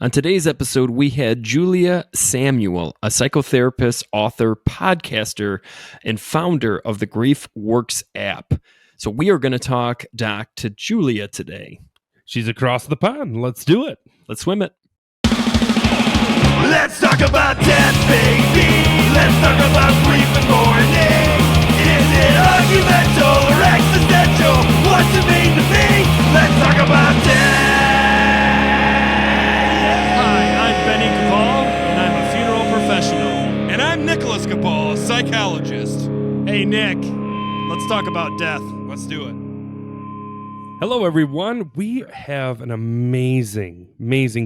On today's episode, we had Julia Samuel, a psychotherapist, author, podcaster, and founder of the Grief Works app. So we are going to talk, Doc, to Julia today. She's across the pond. Let's do it. Let's swim it. Let's talk about death, baby. Let's talk about grief and mourning. Is it argumental or existential? What's it mean to me? Let's talk about death. Hi, I'm Benny Capal, and I'm a funeral professional. And I'm Nicholas Capal, a psychologist. Hey, Nick, let's talk about death. Let's do it. Hello, everyone. We have an amazing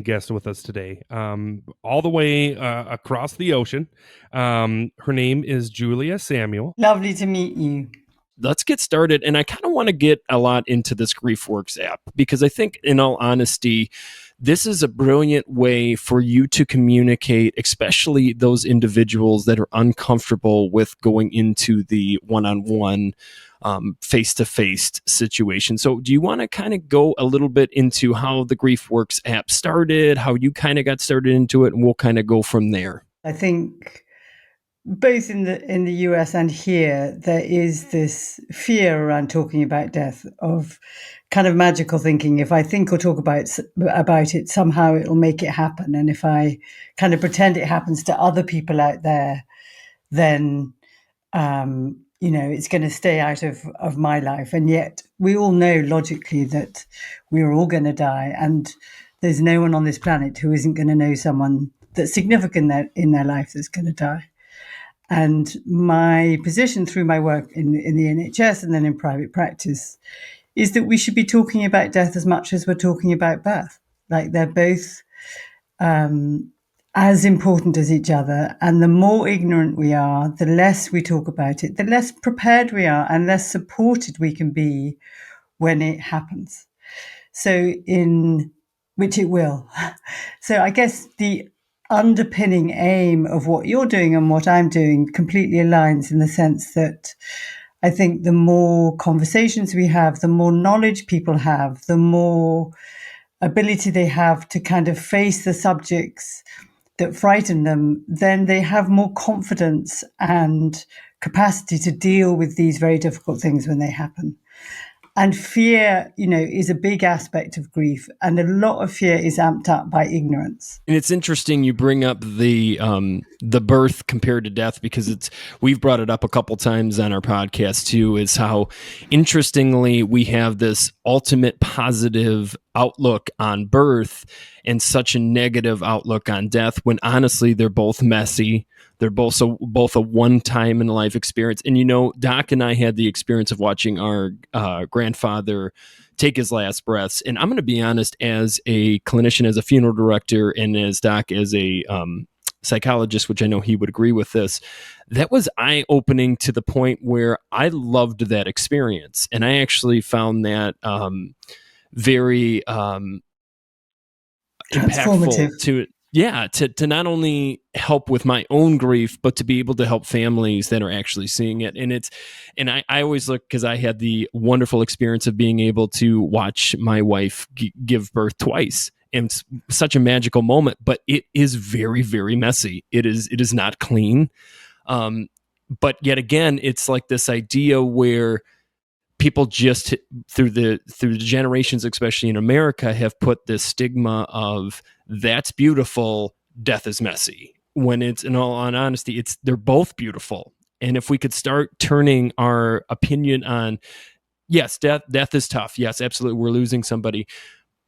guest with us today, all the way across the ocean. Her name is Julia Samuel. Lovely to meet you. Let's get started. And I kind of want to get a lot into this GriefWorks app because I think, in all honesty, this is a brilliant way for you to communicate, especially those individuals that are uncomfortable with going into the one-on-one face-to-face situation. So do you want to kind of go a little bit into how the GriefWorks app started, how you kind of got started into it, and we'll kind of go from there? I think both in the US and here, there is this fear around talking about death, of kind of magical thinking. If I think or talk about it, somehow it'll make it happen. And if I kind of pretend it happens to other people out there, then it's going to stay out of my life. And yet we all know logically that we're all going to die. And there's no one on this planet who isn't going to know someone that's significant in their life that's going to die. And my position through my work in the NHS and then in private practice is that we should be talking about death as much as we're talking about birth. Like, they're both as important as each other. And the more ignorant we are, the less we talk about it, the less prepared we are and less supported we can be when it happens. Which it will. So I guess the underpinning aim of what you're doing and what I'm doing completely aligns, in the sense that I think the more conversations we have, the more knowledge people have, the more ability they have to kind of face the subjects that frighten them, then they have more confidence and capacity to deal with these very difficult things when they happen. And fear, is a big aspect of grief. And a lot of fear is amped up by ignorance. And it's interesting you bring up the birth compared to death, because we've brought it up a couple times on our podcast too, is how interestingly we have this ultimate positive outlook on birth and such a negative outlook on death, when honestly they're both messy. They're both a one-time in life experience. And, Doc and I had the experience of watching our grandfather take his last breaths. And I'm going to be honest, as a clinician, as a funeral director, and as Doc as a psychologist, which I know he would agree with this, that was eye-opening to the point where I loved that experience. And I actually found that very impactful to not only help with my own grief, but to be able to help families that are actually seeing it. And I always look, because I had the wonderful experience of being able to watch my wife give birth twice. And it's such a magical moment, but it is very, very messy. It is not clean. But yet again, it's like this idea where people just through the generations, especially in America, have put this stigma of that's beautiful, death is messy. When it's, in all honesty, they're both beautiful. And if we could start turning our opinion on, yes, death is tough. Yes, absolutely, we're losing somebody.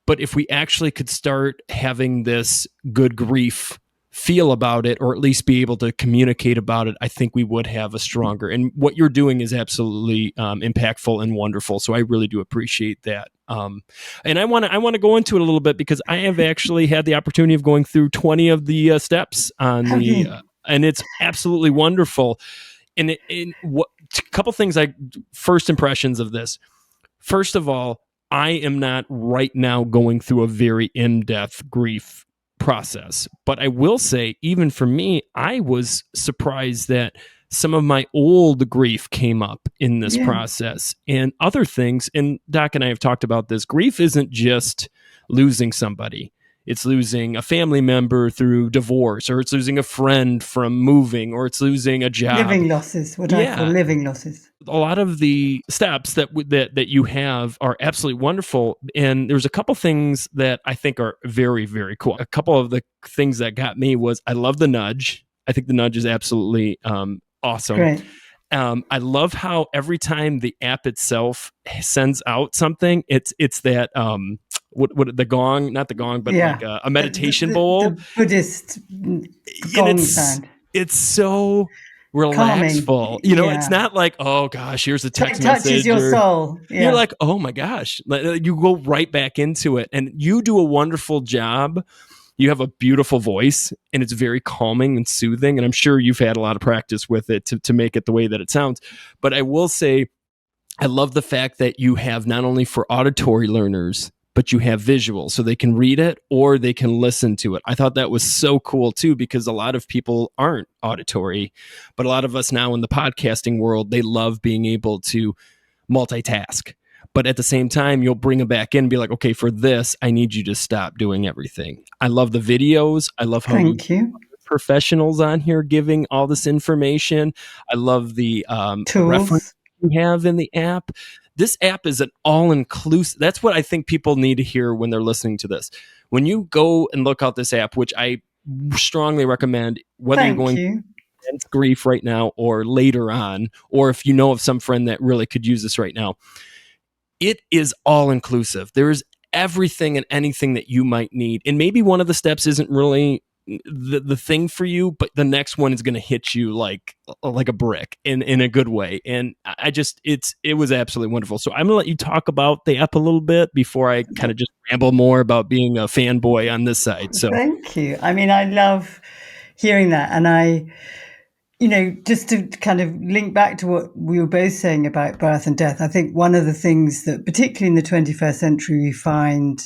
But if we actually could start having this good grief feel about it, or at least be able to communicate about it, I think we would have a stronger. And what you're doing is absolutely impactful and wonderful. So I really do appreciate that. And I want to go into it a little bit, because I have actually had the opportunity of going through 20 of the steps on and it's absolutely wonderful. And a couple things, first impressions of this. First of all, I am not right now going through a very in-depth grief process, but I will say, even for me, I was surprised that some of my old grief came up in this process, and other things. And Doc and I have talked about this. Grief isn't just losing somebody. it's losing a family member through divorce, or it's losing a friend from moving, or it's losing a job. Living losses, what I call living losses. A lot of the steps that you have are absolutely wonderful, and there's a couple things that I think are very, very cool. A couple of the things that got me was I love the nudge. I think the nudge is absolutely awesome. Great. I love how every time the app itself sends out something, it's that what the gong, not the gong, but like a meditation bowl. The Buddhist gong sound. It's so relaxful. Calming. It's not like, oh gosh, here's a text It touches message. your soul. Yeah. You're like, oh my gosh. You go right back into it. And you do a wonderful job. You have a beautiful voice, and it's very calming and soothing. And I'm sure you've had a lot of practice with it to make it the way that it sounds. But I will say, I love the fact that you have not only for auditory learners, but you have visual, so they can read it or they can listen to it. I thought that was so cool too, because a lot of people aren't auditory, but a lot of us now in the podcasting world, they love being able to multitask. But at the same time, you'll bring them back in and be like, okay, for this, I need you to stop doing everything. I love the videos. I love how Thank you. Professionals on here giving all this information. I love the reference you have in the app. This app is an all-inclusive. That's what I think people need to hear when they're listening to this. When you go and look out this app, which I strongly recommend, whether you're going through grief right now or later on, or if you know of some friend that really could use this right now, it is all-inclusive. There is everything and anything that you might need. And maybe one of the steps isn't really the thing for you, but the next one is going to hit you like a brick in a good way. And it was absolutely wonderful. So I'm going to let you talk about the app a little bit before I kind of just ramble more about being a fanboy on this side. So thank you. I mean, I love hearing that. And just to kind of link back to what we were both saying about birth and death, I think one of the things that particularly in the 21st century we find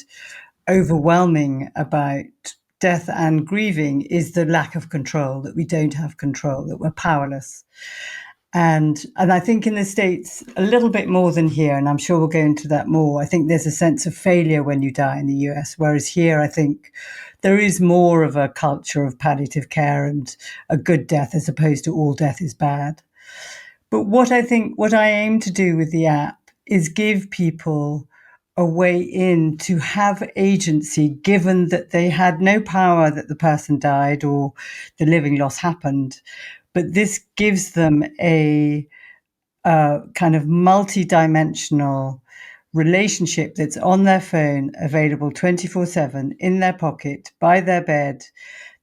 overwhelming about death and grieving is the lack of control, that we don't have control, that we're powerless. And I think in the States, a little bit more than here, and I'm sure we'll go into that more, I think there's a sense of failure when you die in the US, whereas here I think there is more of a culture of palliative care and a good death as opposed to all death is bad. But what I aim to do with the app is give people a way in to have agency, given that they had no power that the person died or the living loss happened. But this gives them a kind of multi-dimensional relationship that's on their phone, available 24/7, in their pocket, by their bed,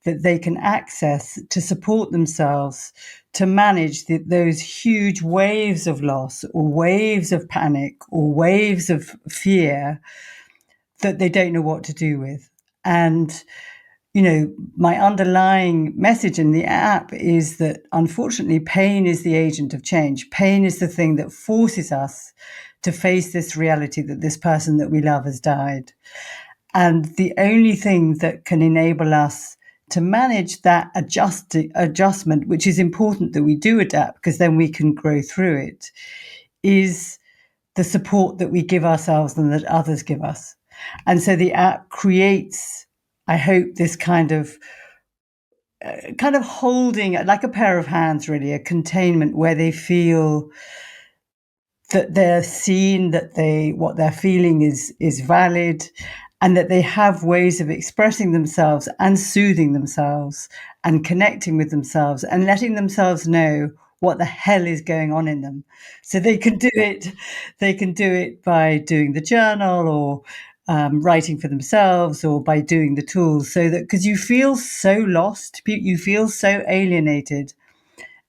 that they can access to support themselves, to manage those huge waves of loss or waves of panic or waves of fear that they don't know what to do with. And my underlying message in the app is that unfortunately, pain is the agent of change. Pain is the thing that forces us to face this reality that this person that we love has died. And the only thing that can enable us to manage that adjustment, which is important that we do adapt because then we can grow through it, is the support that we give ourselves and that others give us. And so the app creates, I hope, this kind of holding, like a pair of hands, really, a containment where they feel that they're seen, that what they're feeling is valid, and that they have ways of expressing themselves and soothing themselves and connecting with themselves and letting themselves know what the hell is going on in them. So they can do it. They can do it by doing the journal or writing for themselves or by doing the tools, so that, because you feel so lost, you feel so alienated.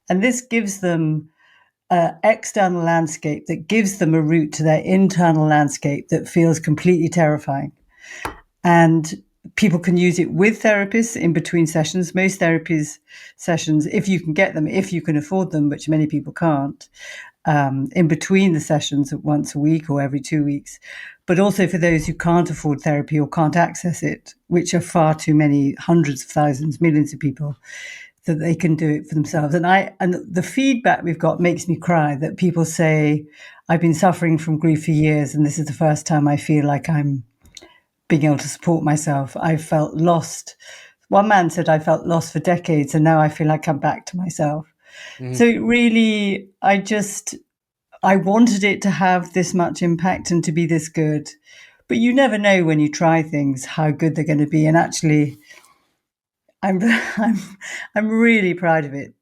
And this gives them an external landscape that gives them a route to their internal landscape that feels completely terrifying. And people can use it with therapists in between sessions. Most therapies sessions, if you can get them, if you can afford them, which many people can't, in between the sessions once a week or every 2 weeks. But also for those who can't afford therapy or can't access it, which are far too many, hundreds of thousands, millions of people, that they can do it for themselves. And the feedback we've got makes me cry, that people say, I've been suffering from grief for years, and this is the first time I feel like I'm being able to support myself. I felt lost. One man said I felt lost for decades, and now I feel like I'm back to myself. So it really, I wanted it to have this much impact and to be this good. But you never know when you try things how good they're going to be. And actually, I'm I'm really proud of it,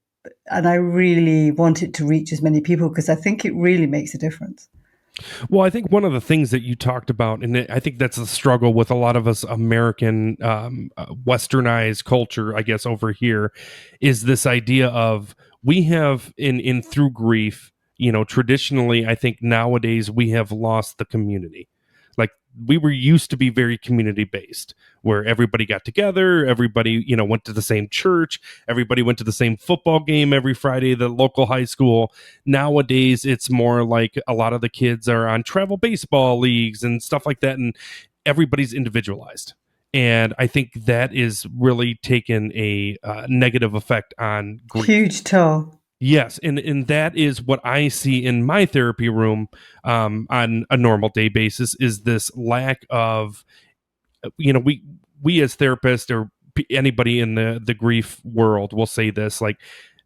and I really want it to reach as many people because I think it really makes a difference. Well, I think one of the things that you talked about, and I think that's a struggle with a lot of us American westernized culture, I guess, over here, is this idea of we have in through grief, traditionally, I think nowadays we have lost the community. Like we were used to be very community based, where everybody got together, everybody, went to the same church, everybody went to the same football game every Friday, the local high school. Nowadays, it's more like a lot of the kids are on travel baseball leagues and stuff like that, and everybody's individualized. And I think that is really taken a negative effect on grief. Huge toll. Yes, and that is what I see in my therapy room on a normal day basis is this lack of, we as therapists or anybody in the grief world will say this, like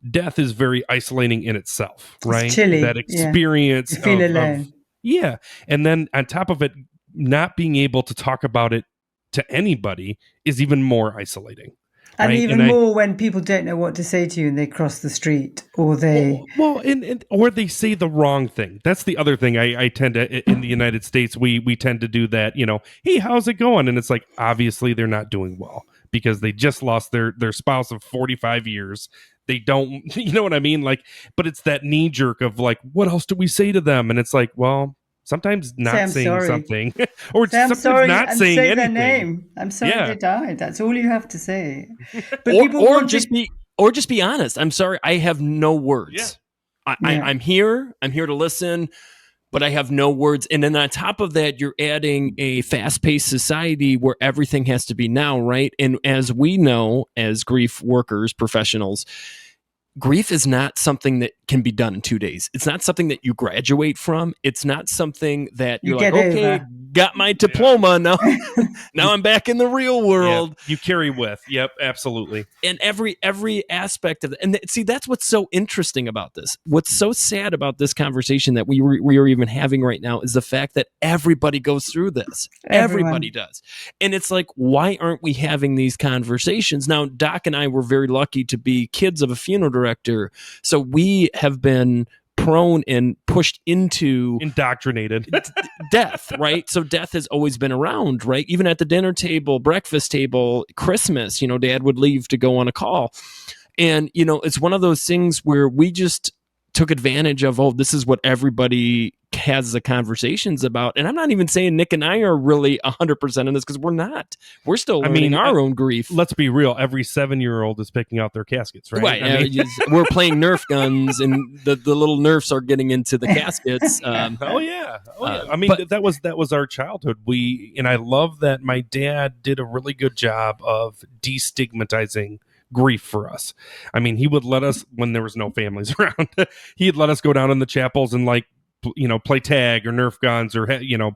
death is very isolating in itself, right? It's chilly. That experience You feel alone. yeah, and then on top of it, not being able to talk about it to anybody is even more isolating. And right? even more when people don't know what to say to you and they cross the street or they... or they say the wrong thing. That's the other thing I tend to, in the United States, we tend to do that, hey, how's it going? And it's like, obviously they're not doing well because they just lost their spouse of 45 years. They don't, you know what I mean? Like, but it's that knee jerk of like, what else do we say to them? And it's like, well, sometimes not saying sorry. Something or say sometimes sorry not and saying say anything. Their name. I'm sorry they died. That's all you have to say. But or just be honest. I'm sorry, I have no words. Yeah. I'm here to listen, but I have no words. And then on top of that, you're adding a fast-paced society where everything has to be now, right? And as we know, as grief workers, professionals, grief is not something that can be done in 2 days. It's not something that you graduate from. It's not something that you're like, okay, over. Got my diploma now. Now I'm back in the real world. Yeah, you carry with. Yep, absolutely. And every aspect of it. And see, that's what's so interesting about this. What's so sad about this conversation that we are even having right now is the fact that everybody goes through this. Everybody does. And it's like, why aren't we having these conversations? Now, Doc and I were very lucky to be kids of a funeral director. So we have been prone and pushed into indoctrinated death, right? So death has always been around, right? Even at the dinner table, breakfast table, Christmas, Dad would leave to go on a call. And, it's one of those things where we just took advantage of, this is what everybody has the conversations about. And I'm not even saying Nick and I are really 100% in this because we're not. We're still learning our own grief. Let's be real. Every 7-year-old is picking out their caskets, right? Right. We're playing Nerf guns and the little Nerfs are getting into the caskets. Oh yeah. I mean, that was our childhood. And I love that my dad did a really good job of destigmatizing grief for us. I mean, he would let us, when there was no families around, he'd let us go down in the chapels and play tag or Nerf guns or,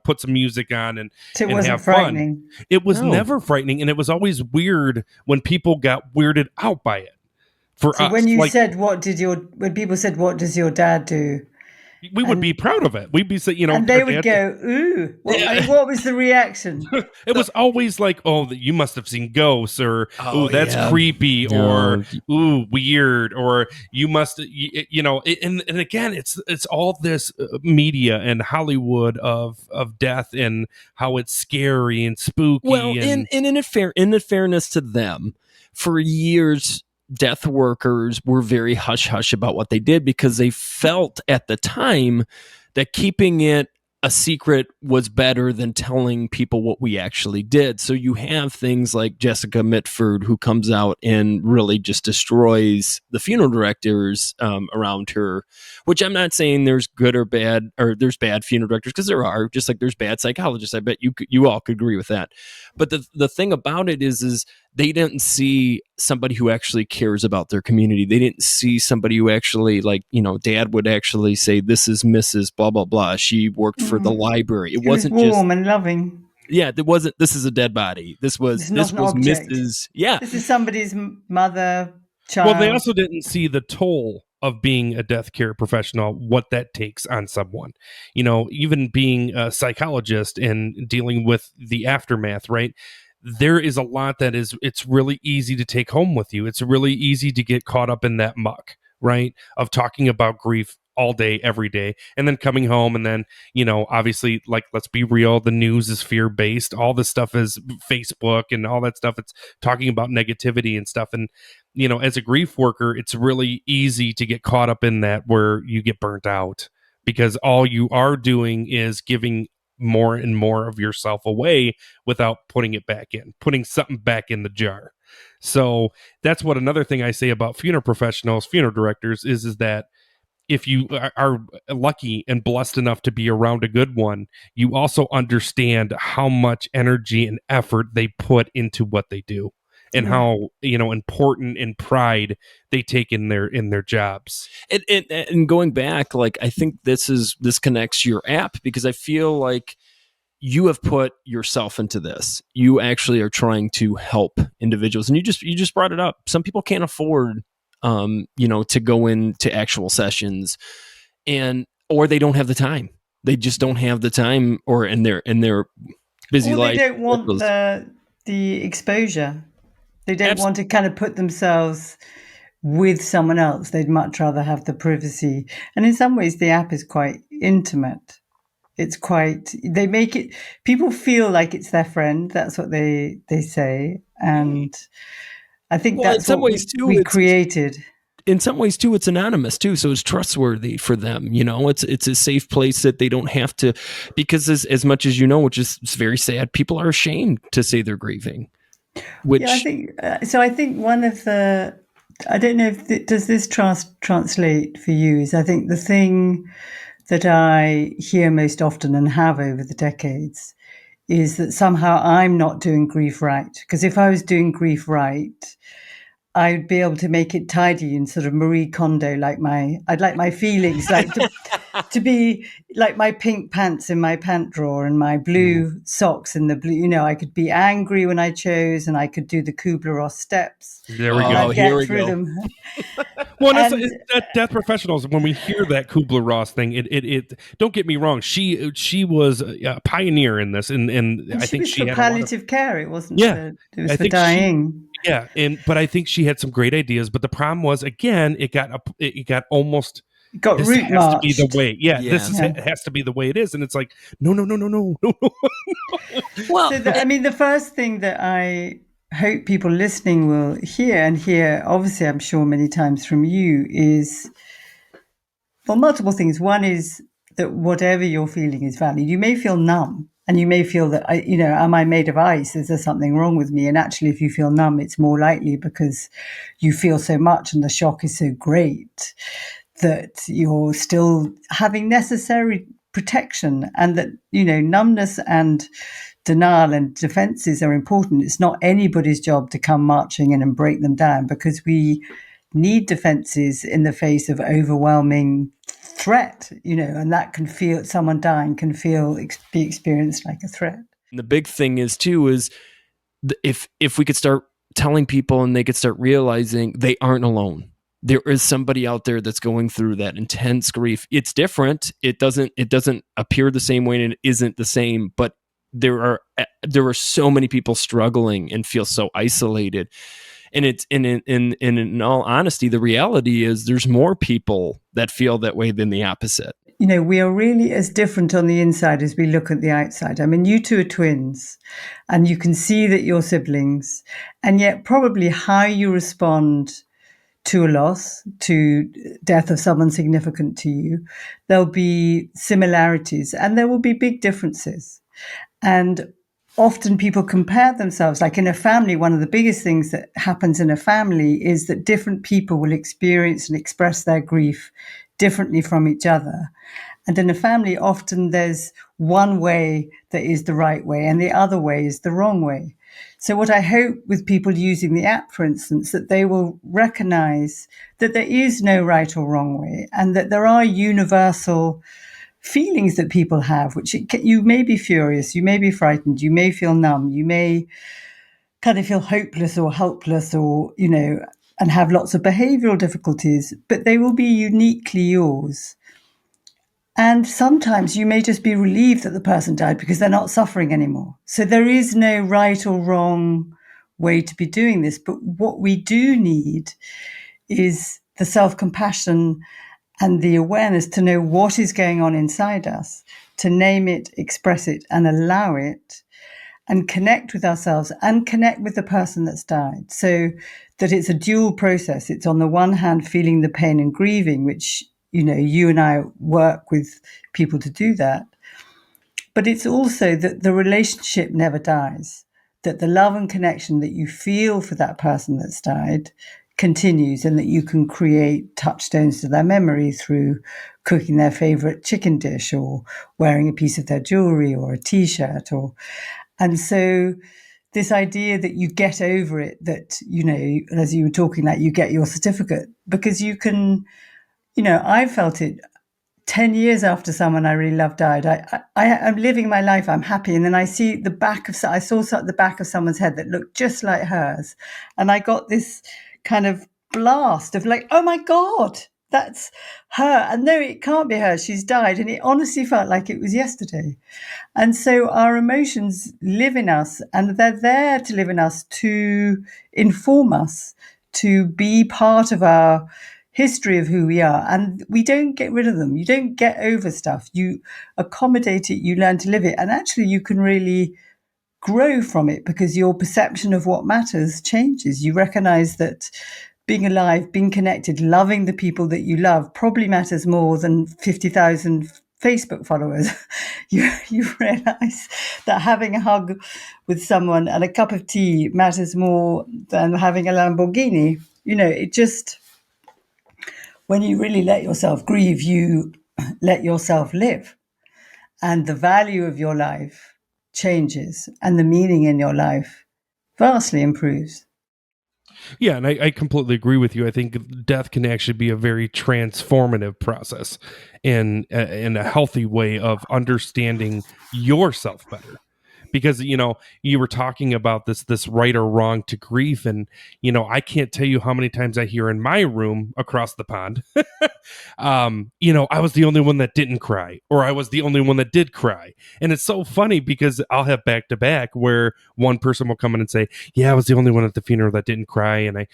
put some music on and have fun. It was never frightening. And it was always weird when people got weirded out by it. For us, when you said, when people said, what does your dad do? We would be proud of it. We'd be saying, and they would go, ooh. What was the reaction? It was always like, oh, you must have seen ghosts, or oh, that's creepy, or ooh, weird, or you must, and again, it's all this media and Hollywood of death and how it's scary and spooky. Well, and in fairness to them, for years, death workers were very hush-hush about what they did because they felt at the time that keeping it a secret was better than telling people what we actually did. So you have things like Jessica Mitford, who comes out and really just destroys the funeral directors around her, which I'm not saying there's good or bad, or there's bad funeral directors, because there are, just like there's bad psychologists. I bet you all could agree with that. But the thing about it is they didn't see somebody who actually cares about their community. They didn't see somebody who actually, Dad would actually say, this is Mrs. blah, blah, blah. She worked for the library. It wasn't warm just and loving. Yeah, there wasn't. This is a dead body. This It's not an was object. Mrs. Yeah, This is somebody's mother, Well, they child. also didn't see the toll of being a death care professional, what that takes on someone. You know, even being a psychologist and dealing with the aftermath, right? There is a lot that it's really easy to take home with you. It's really easy to get caught up in that muck, right? Of talking about grief all day, every day, and then coming home and then, you know, obviously, like, let's be real, the news is fear based. All this stuff is Facebook and all that stuff. It's talking about negativity and stuff. And, you know, as a grief worker, it's really easy to get caught up in that where you get burnt out because all you are doing is giving more and more of yourself away without putting it back in, putting something back in the jar. So that's what another thing I say about funeral professionals, funeral directors is that if you are lucky and blessed enough to be around a good one, you also understand how much energy and effort they put into what they do and how, you know, important and pride they take in their jobs. and going back, like, I think this connects your app, because I feel like you have put yourself into this. You actually are trying to help individuals, and you just brought it up. Some people can't afford, to go into actual sessions, or they don't have the time. They just don't have the time, or in their busy Or life. they don't want the exposure. They don't want to kind of put themselves with someone else. They'd much rather have the privacy. And in some ways, the app is quite intimate. It's quite, they make it, people feel like it's their friend. That's what they say. And I think Well, in that's some what ways too, we it's created. in some ways too, it's anonymous too, so it's trustworthy for them. You know, it's a safe place that they don't have to, because as much as you know, which is, it's very sad, people are ashamed to say they're grieving. Which Yeah, I think so. I think one of the, I don't know if does this translate for you, is I think the thing that I hear most often and have over the decades is that somehow I'm not doing grief right. Because if I was doing grief right, I'd be able to make it tidy and sort of Marie Kondo, I'd like my feelings like to be like my pink pants in my pant drawer and my blue socks in the blue. You know, I could be angry when I chose, and I could do the Kubler-Ross steps. There we And go. I'd here get we through go. them. Well, And death professionals. When we hear that Kubler Ross thing, it don't get me wrong. She was a pioneer in this, and I she think was she for had a lot of palliative care. It wasn't yeah. for, it was I for think dying. yeah, but I think she had some great ideas. But the problem was, again, it got almost. It got This route has to be the marched. way. Yeah, this is Yeah. has to be the way it is, and it's like no. well, So, I mean, the first thing that I hope people listening will hear, and hear, obviously, I'm sure many times from you, is, well, multiple things. One is that whatever you're feeling is valid. You may feel numb, and you may feel that, am I made of ice? Is there something wrong with me? And actually, if you feel numb, it's more likely because you feel so much and the shock is so great that you're still having necessary protection, and that, numbness and denial and defenses are important. It's not anybody's job to come marching in and break them down, because we need defenses in the face of overwhelming threat, and that can feel, someone dying can be experienced like a threat. the big thing is too is if we could start telling people, and they could start realizing they aren't alone. There is somebody out there that's going through that intense grief. It's different. It doesn't appear the same way, and it isn't the same, but there are so many people struggling and feel so isolated. And it's in all honesty, the reality is there's more people that feel that way than the opposite. We are really as different on the inside as we look at the outside. I mean, you two are twins, and you can see that you're siblings, and yet probably how you respond to a loss, to death of someone significant to you, there'll be similarities and there will be big differences. And often people compare themselves, like in a family. One of the biggest things that happens in a family is that different people will experience and express their grief differently from each other. And in a family, often there's one way that is the right way and the other way is the wrong way. So what I hope with people using the app, for instance, that they will recognize that there is no right or wrong way, and that there are universal feelings that people have, which you may be furious, you may be frightened, you may feel numb, you may kind of feel hopeless or helpless, or, and have lots of behavioral difficulties, but they will be uniquely yours. And sometimes you may just be relieved that the person died because they're not suffering anymore. So there is no right or wrong way to be doing this. But what we do need is the self-compassion and the awareness to know what is going on inside us, to name it, express it, and allow it, and connect with ourselves and connect with the person that's died. So that it's a dual process. It's on the one hand feeling the pain and grieving, which, you and I work with people to do that. But it's also that the relationship never dies, that the love and connection that you feel for that person that's died continues, and that you can create touchstones to their memory through cooking their favorite chicken dish or wearing a piece of their jewelry or a t-shirt. And so this idea that you get over it, that, as you were talking, that you get your certificate, because you can, I felt it 10 years after someone I really loved died. I'm living my life, I'm happy. And then I saw the back of someone's head that looked just like hers. And I got this kind of blast of like, oh my God, that's her. And no, it can't be her. She's died. And it honestly felt like it was yesterday. And so our emotions live in us, and they're there to live in us, to inform us, to be part of our history of who we are. And we don't get rid of them. You don't get over stuff. You accommodate it, you learn to live it. And actually you can really grow from it, because your perception of what matters changes. You recognize that being alive, being connected, loving the people that you love probably matters more than 50,000 Facebook followers. You realize that having a hug with someone and a cup of tea matters more than having a Lamborghini. It just, when you really let yourself grieve, you let yourself live, and the value of your life changes, and the meaning in your life vastly improves. Yeah, and I completely agree with you. I think death can actually be a very transformative process in a healthy way of understanding yourself better. Because you were talking about this right or wrong to grief, and I can't tell you how many times I hear in my room across the pond, I was the only one that didn't cry, or I was the only one that did cry. And it's so funny because I'll have back to back where one person will come in and say, yeah, I was the only one at the funeral that didn't cry, and I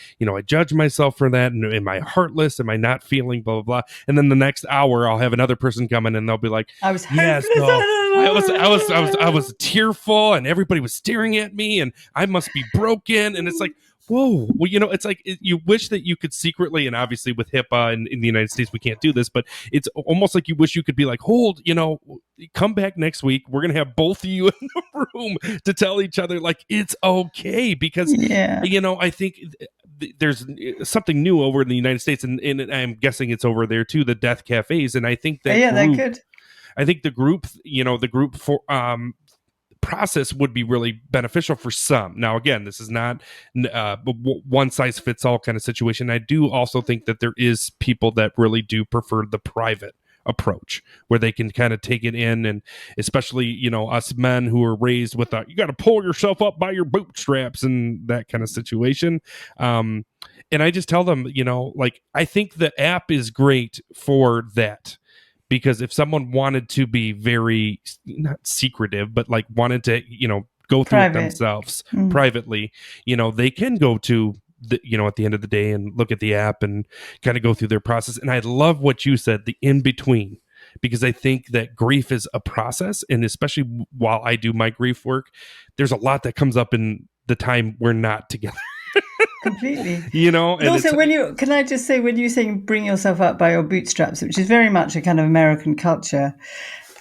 judge myself for that, and am I heartless, am I not feeling blah blah blah. And then the next hour I'll have another person come in and they'll be like, I was yes, hopeless. no, I was tearful, and everybody was staring at me, and I must be broken. And it's like, whoa. Well, it's like you wish that you could secretly, and obviously with HIPAA in the United States we can't do this, but it's almost like you wish you could be like, hold, come back next week. We're gonna have both of you in the room to tell each other like it's okay, because I think there's something new over in the United States, and I'm guessing it's over there too, the death cafes, and I think that they're good. I think the group for process would be really beneficial for some. Now, again, this is not one size fits all kind of situation. I do also think that there is people that really do prefer the private approach, where they can kind of take it in, and especially us men who are raised with you got to pull yourself up by your bootstraps and that kind of situation. And I just tell them, I think the app is great for that. Because if someone wanted to be very, not secretive, but like wanted to, go through it themselves privately, they can go to at the end of the day and look at the app and kind of go through their process. And I love what you said, the in between, because I think that grief is a process. And especially while I do my grief work, there's a lot that comes up in the time we're not together. Completely. And also, can I just say, when you're saying bring yourself up by your bootstraps, which is very much a kind of American culture,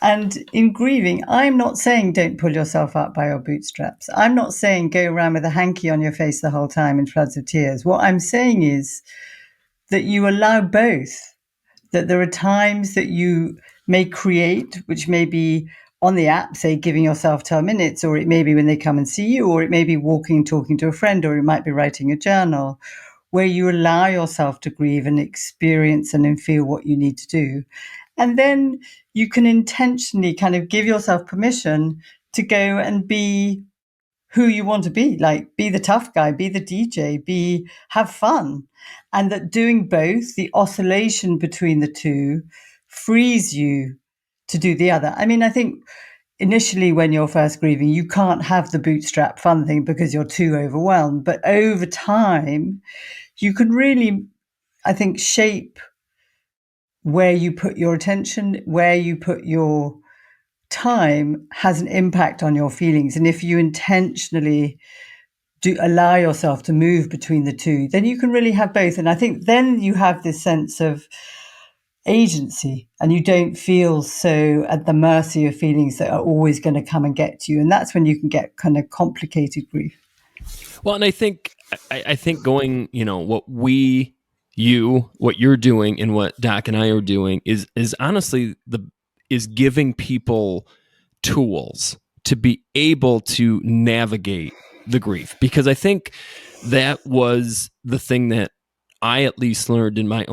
and in grieving, I'm not saying don't pull yourself up by your bootstraps. I'm not saying go around with a hanky on your face the whole time in floods of tears. What I'm saying is that you allow both, that there are times that you may create, which may be on the app, say giving yourself 10 minutes, or it may be when they come and see you, or it may be walking, talking to a friend, or it might be writing a journal, where you allow yourself to grieve and experience and feel what you need to do. And then you can intentionally kind of give yourself permission to go and be who you want to be, like be the tough guy, be the DJ, have fun. And that doing both, the oscillation between the two, frees you to do the other. I mean, I think initially when you're first grieving, you can't have the bootstrap fun thing because you're too overwhelmed. But over time, you can really, I think, shape where you put your attention, where you put your time has an impact on your feelings. And if you intentionally do allow yourself to move between the two, then you can really have both. And I think then you have this sense of agency and you don't feel so at the mercy of feelings that are always going to come and get to you. And that's when you can get kind of complicated grief. Well, and I think going, what you're doing and what Doc and I are doing is honestly is giving people tools to be able to navigate the grief, because I think that was the thing that I at least learned in my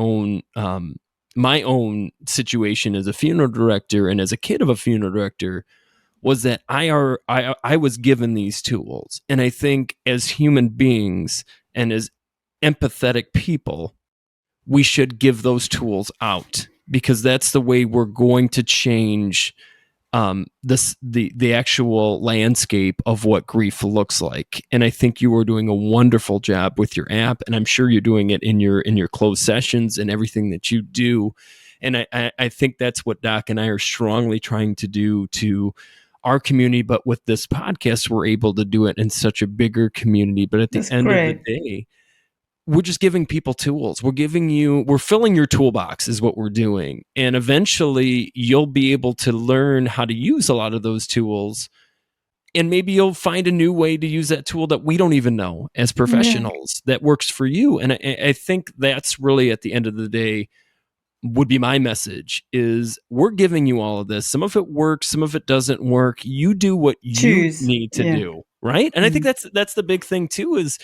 own situation as a funeral director and as a kid of a funeral director, was that I was given these tools. And I think as human beings and as empathetic people, we should give those tools out, because that's the way we're going to change the actual landscape of what grief looks like. And I think you are doing a wonderful job with your app, and I'm sure you're doing it in your closed sessions and everything that you do. And I think that's what Doc and I are strongly trying to do to our community. But with this podcast, we're able to do it in such a bigger community. But at the end of the day, we're just giving people tools. We're filling your toolbox is what we're doing. And eventually you'll be able to learn how to use a lot of those tools. And maybe you'll find a new way to use that tool that we don't even know as professionals that works for you. And I think that's really, at the end of the day, would be my message, is we're giving you all of this. Some of it works, some of it doesn't work. You do what you need to do. Right. And I think that's the big thing too, is,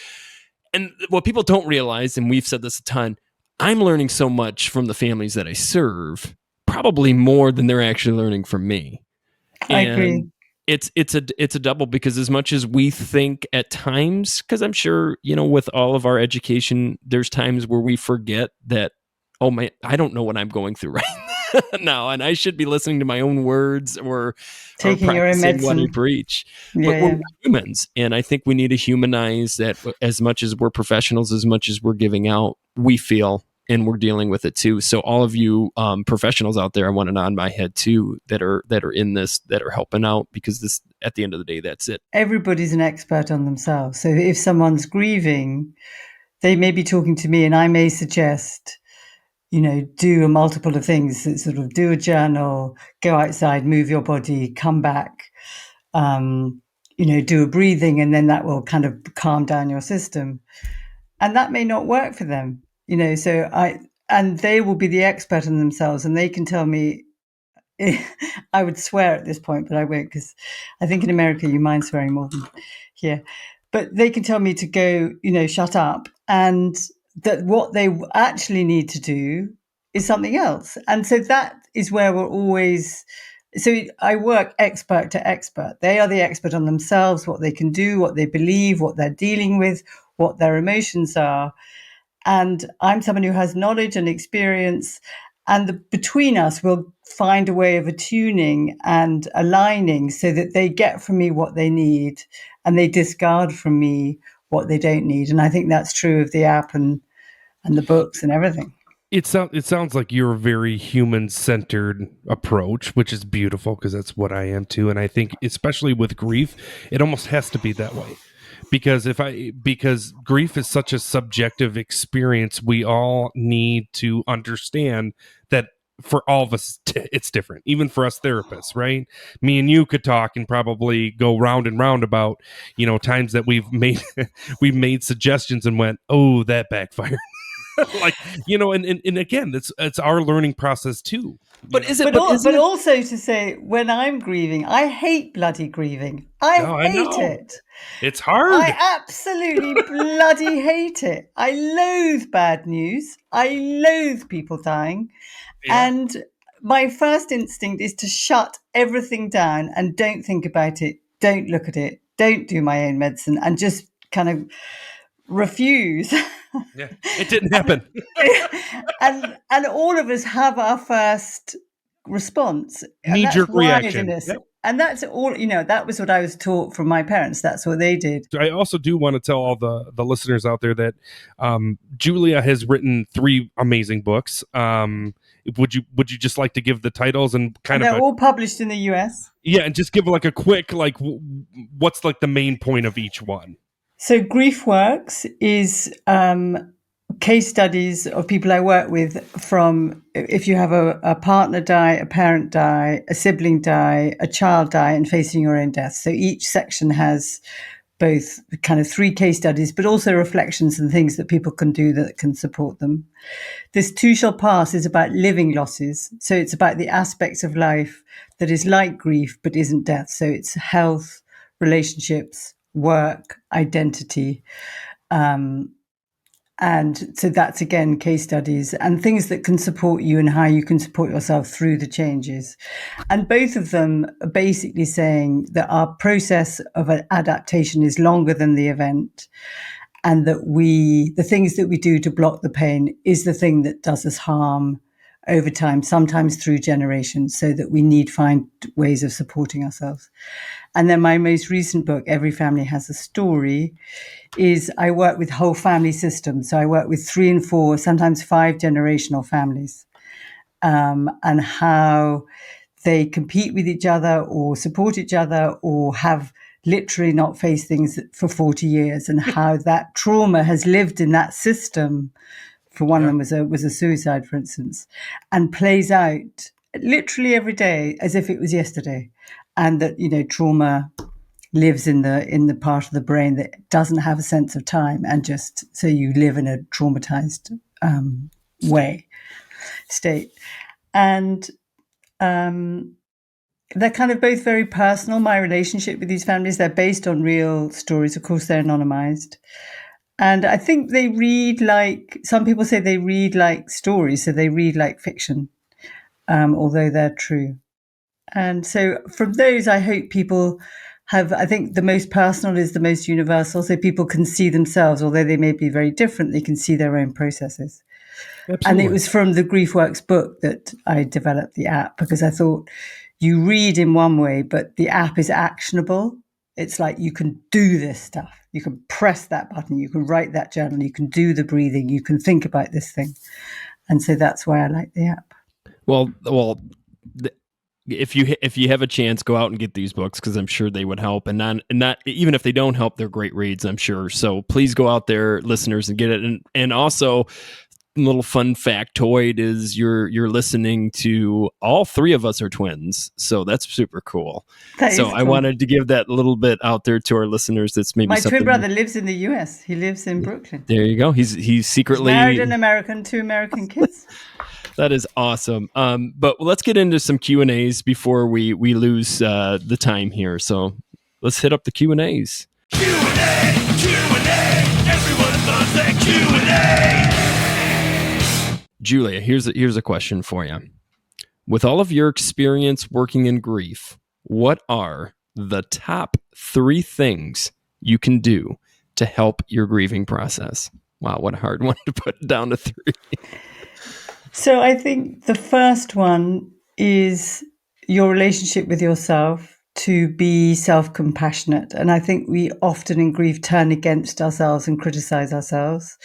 and what people don't realize, and we've said this a ton, I'm learning so much from the families that I serve, probably more than they're actually learning from me. I agree. It's a double, because as much as we think at times, because I'm sure, with all of our education, there's times where we forget that, oh man, I don't know what I'm going through right now, and I should be listening to my own words or taking your own medicine. What I preach. But we're humans, and I think we need to humanize that. As much as we're professionals, as much as we're giving out, we feel, and we're dealing with it too. So all of you professionals out there, I want to nod my head too, that are in this, that are helping out, because this, at the end of the day, that's it. Everybody's an expert on themselves. So if someone's grieving, they may be talking to me, and I may suggest, do a multiple of things, sort of do a journal, go outside, move your body, come back, do a breathing, and then that will kind of calm down your system. And that may not work for them, and they will be the expert on themselves, and they can tell me, I would swear at this point, but I won't, because I think in America you mind swearing more than here. But they can tell me to go, shut up, and that what they actually need to do is something else. And so that is where we're always, so I work expert to expert. They are the expert on themselves, what they can do, what they believe, what they're dealing with, what their emotions are. And I'm someone who has knowledge and experience, and between us we'll find a way of attuning and aligning so that they get from me what they need and they discard from me what they don't need. And I think that's true of the app and the books and everything. It sounds like you're a very human-centered approach, which is beautiful, because that's what I am too. And I think, especially with grief, it almost has to be that way. Because grief is such a subjective experience, we all need to understand that for all of us, it's different. Even for us therapists, right? Me and you could talk and probably go round and round about, times that we've made suggestions and went, oh, that backfired. And again, it's our learning process too. But also to say, when I'm grieving, I hate bloody grieving. I hate it. It's hard. I absolutely bloody hate it. I loathe bad news. I loathe people dying. Yeah. my first instinct is to shut everything down and don't think about it, don't look at it, don't do my own medicine, and just kind of refuse. Yeah, it didn't happen. and all of us have our first response, and that's Knee-jerk wired reaction. in us. Yep. And that's all, that was what I was taught from my parents. That's what they did. I also do want to tell all the listeners out there that Julia has written 3 amazing books. Would you just like to give the titles and kind And of they're all published in the US. Yeah, and just give like a quick what's like the main point of each one. So Grief Works is case studies of people I work with, from if you have a partner die, a parent die, a sibling die, a child die, and facing your own death. So each section has both kind of 3 case studies, but also reflections and things that people can do that can support them. This Too Shall Pass is about living losses. So it's about the aspects of life that is like grief, but isn't death. So it's health, relationships, work, identity. And so that's, again, case studies and things that can support you and how you can support yourself through the changes. And both of them are basically saying that our process of an adaptation is longer than the event, and that the things that we do to block the pain is the thing that does us harm over time, sometimes through generations, so that we need to find ways of supporting ourselves. And then my most recent book, Every Family Has a Story, is I work with whole family systems. So I work with 3 and 4, sometimes 5 generational families, and how they compete with each other or support each other or have literally not faced things for 40 years, and how that trauma has lived in that system. For one of them was a suicide, for instance, and plays out literally every day as if it was yesterday. And that, trauma lives in the part of the brain that doesn't have a sense of time, and just so you live in a traumatized state. And they're kind of both very personal. My relationship with these families, they're based on real stories. Of course, they're anonymized. And I think they read like, some people say they read like stories, so they read like fiction, although they're true. And so from those, I hope people I think the most personal is the most universal, so people can see themselves, although they may be very different, they can see their own processes. Absolutely. And it was from the GriefWorks book that I developed the app, because I thought you read in one way, but the app is actionable. It's like you can do this stuff. You can press that button. You can write that journal. You can do the breathing. You can think about this thing. And so that's why I like the app. Well, if you have a chance, go out and get these books, because I'm sure they would help. And not even if they don't help, they're great reads, I'm sure. So please go out there, listeners, and get it. And also, little fun factoid is you're listening to, all 3 of us are twins, so that's super cool. I wanted to give that little bit out there to our listeners. That's maybe my twin brother lives in the US. He lives in Brooklyn. There you go. He's secretly married an American, 2 American kids. That is awesome. But let's get into some Q&As before we lose the time here. So let's hit up the Q&As. Q&A, everyone loves that Q&A. Julia, here's a question for you. With all of your experience working in grief, what are the top 3 things you can do to help your grieving process? Wow, what a hard one to put down to 3. So I think the first one is your relationship with yourself, to be self-compassionate. And I think we often in grief turn against ourselves and criticize ourselves.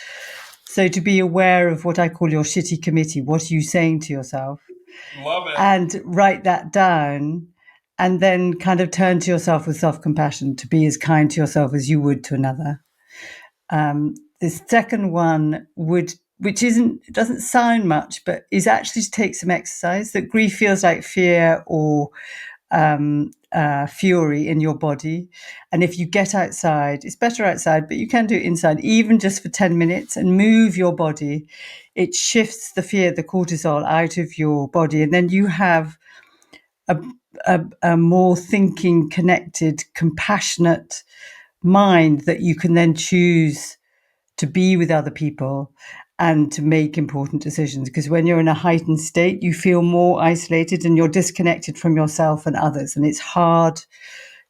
So to be aware of what I call your shitty committee, what are you saying to yourself? Love it. And write that down, and then kind of turn to yourself with self-compassion, to be as kind to yourself as you would to another. The second one which doesn't sound much, but is actually to take some exercise. That grief feels like fear or fury in your body. And if you get outside, it's better outside, but you can do it inside, even just for 10 minutes, and move your body. It shifts the fear, the cortisol out of your body. And then you have a more thinking, connected, compassionate mind that you can then choose to be with other people and to make important decisions. Because when you're in a heightened state, you feel more isolated and you're disconnected from yourself and others. And it's hard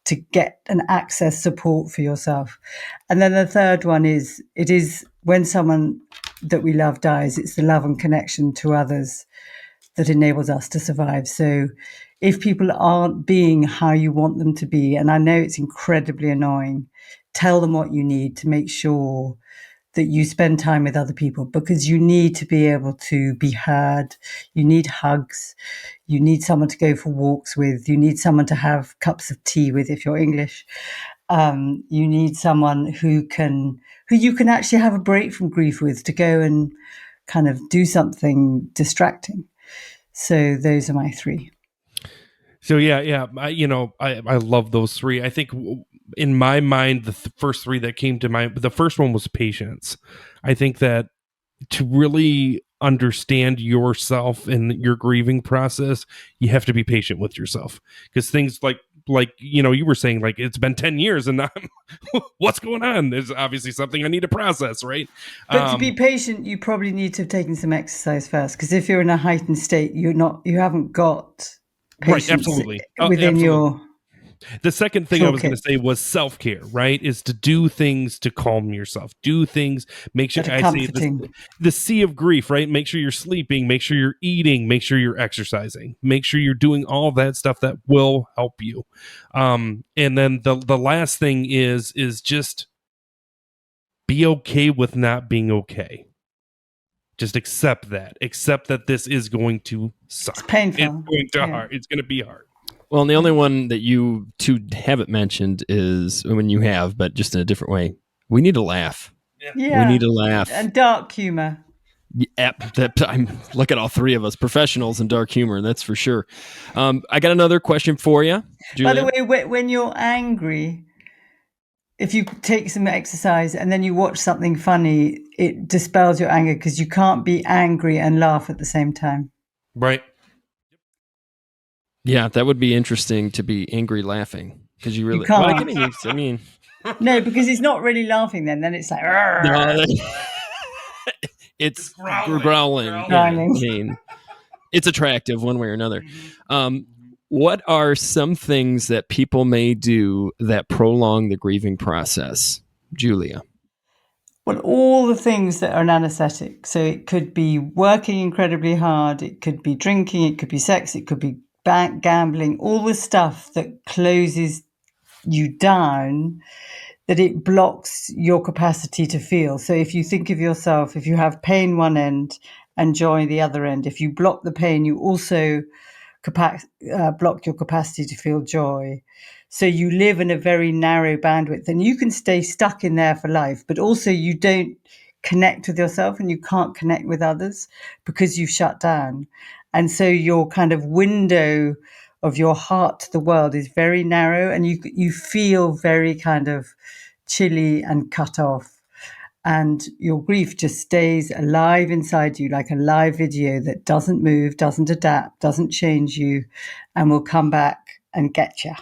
to get and access support for yourself. And then the third one is, it is when someone that we love dies, it's the love and connection to others that enables us to survive. So if people aren't being how you want them to be, and I know it's incredibly annoying, tell them what you need to make sure that you spend time with other people, because you need to be able to be heard. You need hugs. You need someone to go for walks with. You need someone to have cups of tea with if you're English. You need someone who you can actually have a break from grief with, to go and kind of do something distracting. So those are my three. So yeah, I love those three. I think in my mind, the first three that came to mind, the first one was patience. I think that to really understand yourself and your grieving process, you have to be patient with yourself, because things like you were saying, like, it's been 10 years and I'm what's going on? There's obviously something I need to process, right? But to be patient, you probably need to have taken some exercise first, because if you're in a heightened state, you haven't got patience, right, absolutely, within absolutely. your. The second thing I was going to say was self-care, right? Is to do things to calm yourself. Do things, make sure, I say the sea of grief, right? Make sure you're sleeping, make sure you're eating, make sure you're exercising, make sure you're doing all that stuff that will help you. And then the last thing is just be okay with not being okay. Just accept that this is going to suck. It's painful. It's going to hard. It's going to be hard. Well, and the only one that you two haven't mentioned is, when you have, but just in a different way, we need to laugh. Yeah. We need to laugh. And dark humor. Yeah, look at all three of us, professionals in dark humor, that's for sure. I got another question for you, Julia. By the way, when you're angry, if you take some exercise and then you watch something funny, it dispels your anger, because you can't be angry and laugh at the same time. Right. Yeah, that would be interesting, to be angry laughing, because you really can't. Well, I mean, no, because he's not really laughing. Then it's like, no, it's growling. Yeah, I mean, it's attractive one way or another. What are some things that people may do that prolong the grieving process, Julia? Well, all the things that are an anesthetic. So it could be working incredibly hard. It could be drinking. It could be sex. It could be gambling. All the stuff that closes you down, that it blocks your capacity to feel. So if you think of yourself, if you have pain one end and joy the other end, if you block the pain, you also block your capacity to feel joy. So you live in a very narrow bandwidth, and you can stay stuck in there for life, but also you don't connect with yourself and you can't connect with others because you've shut down. And so your kind of window of your heart to the world is very narrow, and you feel very kind of chilly and cut off. And your grief just stays alive inside you, like a live video that doesn't move, doesn't adapt, doesn't change you, and will come back and get you.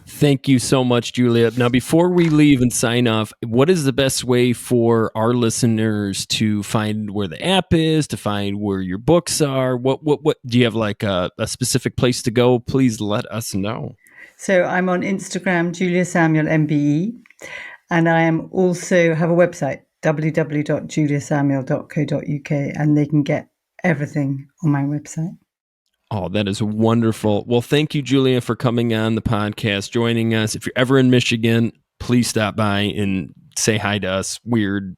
Thank you so much, Julia. Now, before we leave and sign off, what is the best way for our listeners to find where the app is, to find where your books are? What do you have, like a specific place to go? Please let us know. So I'm on Instagram, Julia Samuel MBE, and I am also have a website, www.juliasamuel.co.uk, and they can get everything on my website. Oh, that is wonderful. Well, thank you, Julia, for coming on the podcast, joining us. If you're ever in Michigan, please stop by and say hi to us, weird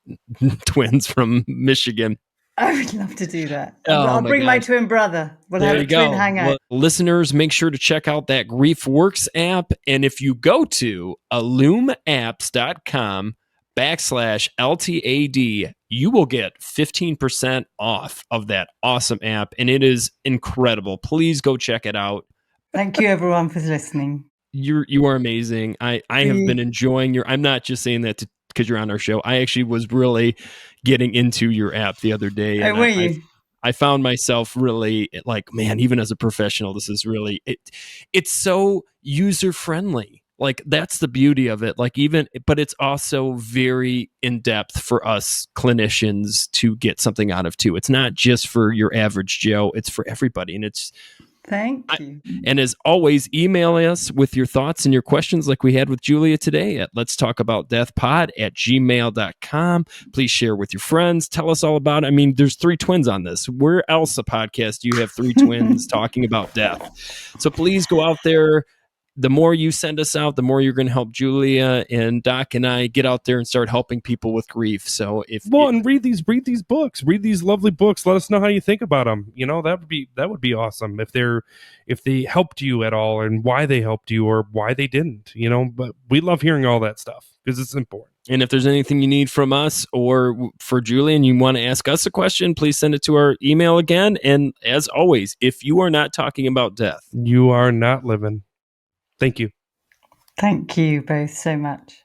twins from Michigan. I would love to do that. I'll bring my twin brother. We'll have a twin hangout. Well, listeners, make sure to check out that GriefWorks app. And if you go to illumapps.com/LTAD, you will get 15% off of that awesome app. And it is incredible. Please go check it out. Thank you, everyone, for listening. You are amazing. I have been enjoying I'm not just saying that because you're on our show. I actually was really getting into your app the other day. And were you? I found myself really like, man, even as a professional, this is really, it's so user friendly. Like, that's the beauty of it. Like, even, but it's also very in depth for us clinicians to get something out of too. It's not just for your average Joe, it's for everybody. And it's, Thank you. and as always, email us with your thoughts and your questions like we had with Julia today at let's talk about deathpod at gmail.com. Please share with your friends. Tell us all about it. I mean, there's 3 twins on this. Where else a podcast do you have 3 twins talking about death? So please go out there. The more you send us out, the more you're going to help Julia and Doc and I get out there and start helping people with grief. So and read these books, read these lovely books. Let us know how you think about them. That would be awesome if they helped you at all and why they helped you or why they didn't. But we love hearing all that stuff because it's important. And if there's anything you need from us or for Julie and you want to ask us a question, please send it to our email again. And as always, if you are not talking about death, you are not living. Thank you. Thank you both so much.